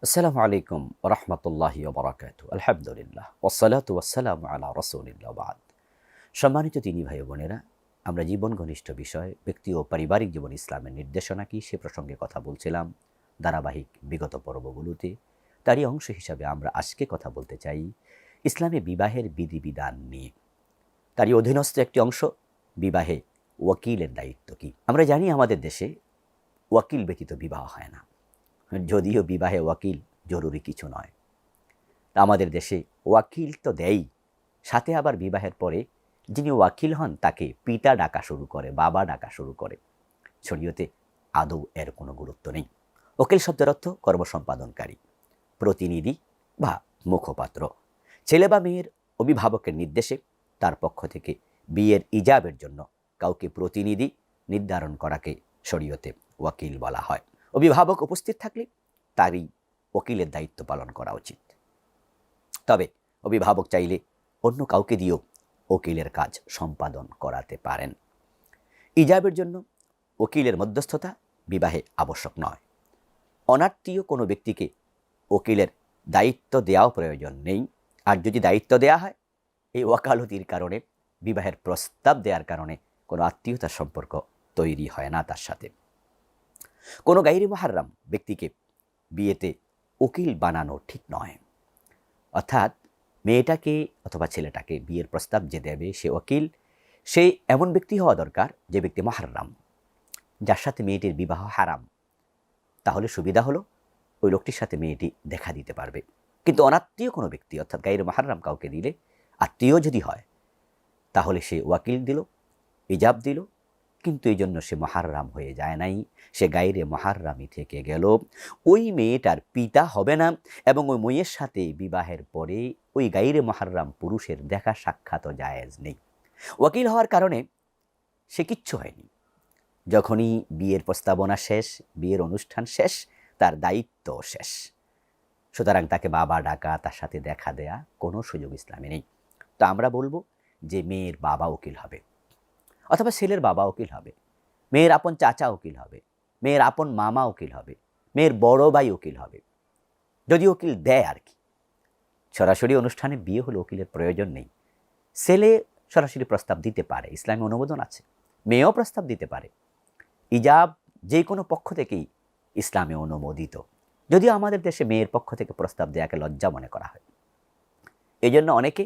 আসসালামু আলাইকুম রহমতুল্লাহি ওবরাকাতু। আলহামদুলিল্লাহ ওয়াসসালাতু ওয়াসসালামু আলা রাসূলিল্লাহ বাদ। সম্মানিত দিনী ভাই বোনেরা, আমরা জীবন ঘনিষ্ঠ বিষয় ব্যক্তি ও পারিবারিক জীবন ইসলামের নির্দেশনা কি সে প্রসঙ্গে কথা বলছিলাম ধারাবাহিক বিগত পর্বগুলোতে। তারই অংশ হিসাবে আমরা আজকে কথা বলতে চাই ইসলামে বিবাহের বিধিবিধান নিয়ে। তারই অধীনস্থ একটি অংশ বিবাহে ওয়াকিলের দায়িত্ব কি। আমরা জানি আমাদের দেশে ওয়াকিল ব্যতীত বিবাহ হয় না, যদিও বিবাহে ওয়াকিল জরুরি কিছু নয়। তা আমাদের দেশে ওয়াকিল তো দেয়ই, সাথে আবার বিবাহের পরে যিনি ওয়াকিল হন তাকে পিতা ডাকা শুরু করে, বাবা ডাকা শুরু করে। শরীয়তে আদৌ এর কোনো গুরুত্ব নেই। ওকিল শব্দের অর্থ কর্মসম্পাদনকারী, প্রতিনিধি বা মুখপাত্র। ছেলে বা মেয়ের অভিভাবকের নির্দেশে তার পক্ষ থেকে বিয়ের ইজাবের জন্য কাউকে প্রতিনিধি নির্ধারণ করাকে শরীয়তে ওয়াকিল বলা হয়। অভিভাবক উপস্থিত থাকলে তারই ওকিলের দায়িত্ব পালন করা উচিত। তবে অভিভাবক চাইলে অন্য কাউকে দিয়েও ওকিলের কাজ সম্পাদন করাতে পারেন। ইজাবের জন্য ওকিলের মধ্যস্থতা বিবাহে আবশ্যক নয়। অনাত্মীয় কোনো ব্যক্তিকে ওকিলের দায়িত্ব দেওয়াও প্রয়োজন নেই। আর যদি দায়িত্ব দেওয়া হয়, এই ওয়াকালতির কারণে, বিবাহের প্রস্তাব দেওয়ার কারণে কোনো আত্মীয়তার সম্পর্ক তৈরি হয় না তার সাথে। কোনো গায়রে মুহাররাম ব্যক্তিকে বিয়েতে উকিল বানানো ঠিক নয়। অর্থাৎ মেয়েটাকে অথবা ছেলেটাকে বিয়ের প্রস্তাব যে দেবে সে ওকিল, সে এমন ব্যক্তি হওয়া দরকার যে ব্যক্তি মুহাররাম, যার সাথে মেয়েটির বিবাহ হারাম। তাহলে সুবিধা হলো ওই লোকটির সাথে মেয়েটি দেখা দিতে পারবে। কিন্তু অনাত্মীয় কোনো ব্যক্তি অর্থাৎ গায়রে মুহাররাম কাউকে দিলে, আত্মীয় যদি হয়, তাহলে সে ওয়াকিল দিল, ইজাব দিল, কিন্তু এই জন্য সে মুহাররাম হয়ে যায় নাই, সে গায়রে মুহাররামই থেকে গেল। ওই মেয়েটার পিতা হবে না এবং ওই মেয়ের সাথে বিবাহের পরে ওই গায়রে মুহাররাম পুরুষের দেখা সাক্ষাৎও জায়েজ নেই। ওয়াকিল হওয়ার কারণে সে কিচ্ছু হয়নি। যখনই বিয়ের প্রস্তাবনা শেষ, বিয়ের অনুষ্ঠান শেষ, তার দায়িত্ব শেষ। সুতরাং তাকে বাবা ডাকা, তার সাথে দেখা দেয়া কোনো সুযোগ ইসলামে নেই। তো আমরা বলবো যে মেয়ের বাবা উকিল হবে, অথবা ছেলের বাবা উকিল হবে, মেয়ের আপন চাচা উকিল হবে, মেয়ের আপন মামা উকিল হবে, মেয়ের বড় ভাই উকিল হবে, যদি উকিল দেয় আর কি। সরাসরি অনুষ্ঠানে বিয়ে হলে উকিলের প্রয়োজন নেই। ছেলে সরাসরি প্রস্তাব দিতে পারে, ইসলামী অনুমোদন আছে। মেয়েও প্রস্তাব দিতে পারে। ইজাব যে কোনো পক্ষ থেকেই ইসলামে অনুমোদিত, যদিও আমাদের দেশে মেয়ের পক্ষ থেকে প্রস্তাব দেওয়াকে লজ্জা মনে করা হয়। এই জন্য অনেকে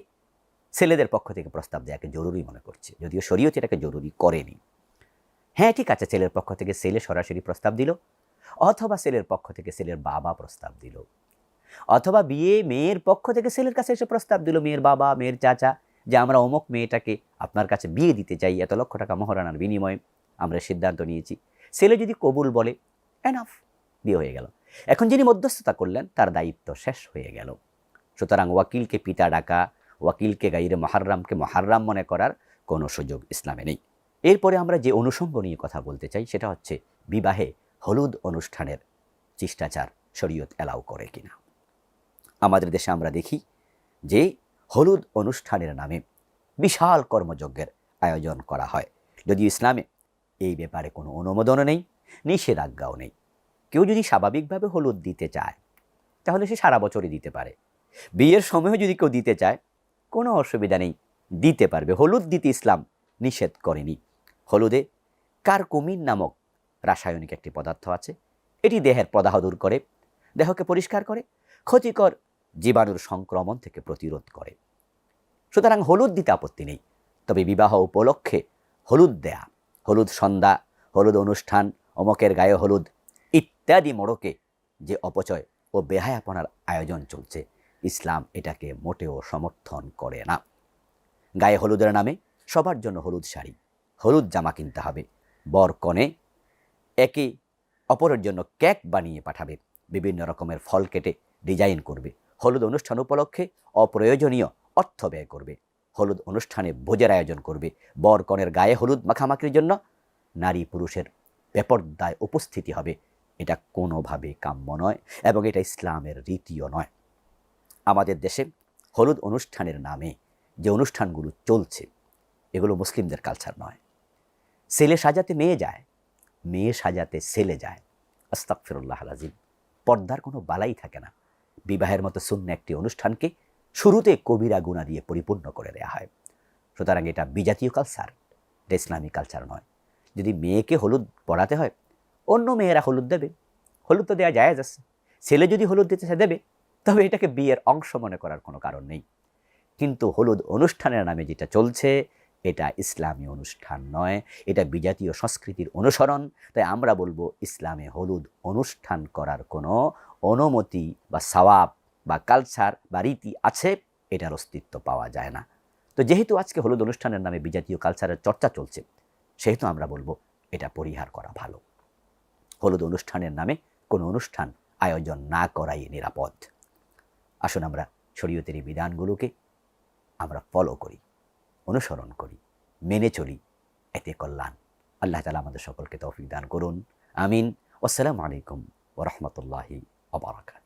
ছেলেদের পক্ষ থেকে প্রস্তাব দেওয়াকে জরুরি মনে করছে, যদিও শরীয়ত এটাকে জরুরি করেনি। হ্যাঁ, ঠিক আছে, ছেলের পক্ষ থেকে ছেলে সরাসরি প্রস্তাব দিল, অথবা ছেলের পক্ষ থেকে ছেলের বাবা প্রস্তাব দিল, অথবা বিয়ে মেয়ের পক্ষ থেকে ছেলের কাছে এসে প্রস্তাব দিল, মেয়ের বাবা, মেয়ের চাচা, যে আমরা অমুক মেয়েটাকে আপনার কাছে বিয়ে দিতে চাই, এত লক্ষ টাকা মহারানার বিনিময়ে আমরা সিদ্ধান্ত নিয়েছি। ছেলে যদি কবুল বলে, এনাফ, বিয়ে হয়ে গেল। এখন যিনি মধ্যস্থতা করলেন তার দায়িত্ব শেষ হয়ে গেল। সুতরাং ওয়াকিলকে পিতা ডাকা, ওয়াকিলকে গায়রে মুহাররামকে মুহাররাম মনে করার কোনো সুযোগ ইসলামে নেই। এরপরে আমরা যে অনুষঙ্গ নিয়ে কথা বলতে চাই সেটা হচ্ছে বিবাহে হলুদ অনুষ্ঠানের শিষ্টাচার শরীয়ত এলাও করে কিনা। আমাদের দেশে আমরা দেখি যে হলুদ অনুষ্ঠানের নামে বিশাল কর্মযজ্ঞের আয়োজন করা হয়, যদিও ইসলামে এই ব্যাপারে কোনো অনুমোদনও নেই, নিষেধাজ্ঞাও নেই। কেউ যদি স্বাভাবিকভাবে হলুদ দিতে চায় তাহলে সে সারা বছরই দিতে পারে। বিয়ের সময় যদি কেউ দিতে চায় কোনো অসুবিধা নেই, দিতে পারবে। হলুদ দিতে ইসলাম নিষেধ করেনি। হলুদে কারকুমিন নামক রাসায়নিক একটি পদার্থ আছে। এটি দেহের প্রদাহ দূর করে, দেহকে পরিষ্কার করে, ক্ষতিকর জীবাণুর সংক্রমণ থেকে প্রতিরোধ করে। সুতরাং হলুদ দিতে আপত্তি নেই। তবে বিবাহ উপলক্ষে হলুদ দেয়া, হলুদ সন্ধ্যা, হলুদ অনুষ্ঠান, অমকের গায়ে হলুদ ইত্যাদি মোড়কে যে অপচয় ও বেহায়াপনার আয়োজন চলছে, ইসলাম এটাকে মোটেও সমর্থন করে না। গায়ে হলুদের নামে সবার জন্য হলুদ শাড়ি, হলুদ জামা কিনতে হবে। বর কনে একে অপরের জন্য কেক বানিয়ে পাঠাবে, বিভিন্ন রকমের ফল কেটে ডিজাইন করবে। হলুদ অনুষ্ঠান উপলক্ষে অপ্রয়োজনীয় অর্থ ব্যয় করবে। হলুদ অনুষ্ঠানে ভোজের আয়োজন করবে। বর কনের গায়ে হলুদ মাখামাখির জন্য নারী পুরুষের বেপরদায় উপস্থিতি হবে। এটা কোনোভাবে কাম্য নয় এবং এটা ইসলামের রীতিও নয়। আমাদের দেশে হলুদ অনুষ্ঠানের নামে যে অনুষ্ঠানগুলো চলছে এগুলো মুসলিমদের কালচার নয়। ছেলে সাজাতে মেয়ে যায়, মেয়ে সাজাতে ছেলে যায়। আস্তাগফিরুল্লাহ আল-আযীম। পর্দার কোনো বালাই থাকে না। বিবাহের মতো শূন্য একটি অনুষ্ঠানকে শুরুতে কবিরা গুণা দিয়ে পরিপূর্ণ করে দেওয়া হয়। সুতরাং এটা বিজাতীয় কালচার, এটা ইসলামিক কালচার নয়। যদি মেয়েকে হলুদ পরাতে হয়, অন্য মেয়েরা হলুদ দেবে, হলুদ তো দেওয়া জায়েজ আছে। ছেলে যদি হলুদ দিতে চায় দেবে, তবে এটাকে বিয়ের অংশ মনে করার কোনো কারণ নেই। কিন্তু হলুদ অনুষ্ঠানের নামে যেটা চলছে, এটা ইসলামী অনুষ্ঠান নয়, এটা বিজাতীয় সংস্কৃতির অনুসরণ। তাই আমরা বলবো ইসলামে হলুদ অনুষ্ঠান করার কোনো অনুমতি বা সওয়াব বা কালচার বা রীতি আছে, এটার অস্তিত্ব পাওয়া যায় না। তো যেহেতু আজকে হলুদ অনুষ্ঠানের নামে বিজাতীয় কালচারের চর্চা চলছে, সেহেতু আমরা বলবো এটা পরিহার করা ভালো। হলুদ অনুষ্ঠানের নামে কোনো অনুষ্ঠান আয়োজন না করাই নিরাপদ। আসুন আমরা শরীয়তের এই বিধানগুলোকে আমরা ফলো করি, অনুসরণ করি, মেনে চলি, এতে কল্যাণ। আল্লাহ তাআলা আমাদের সকলকে তৌফিক দান করুন। আমিন। আসসালামু আলাইকুম ওয়া রাহমাতুল্লাহি ওয়া বারাকাতুহু।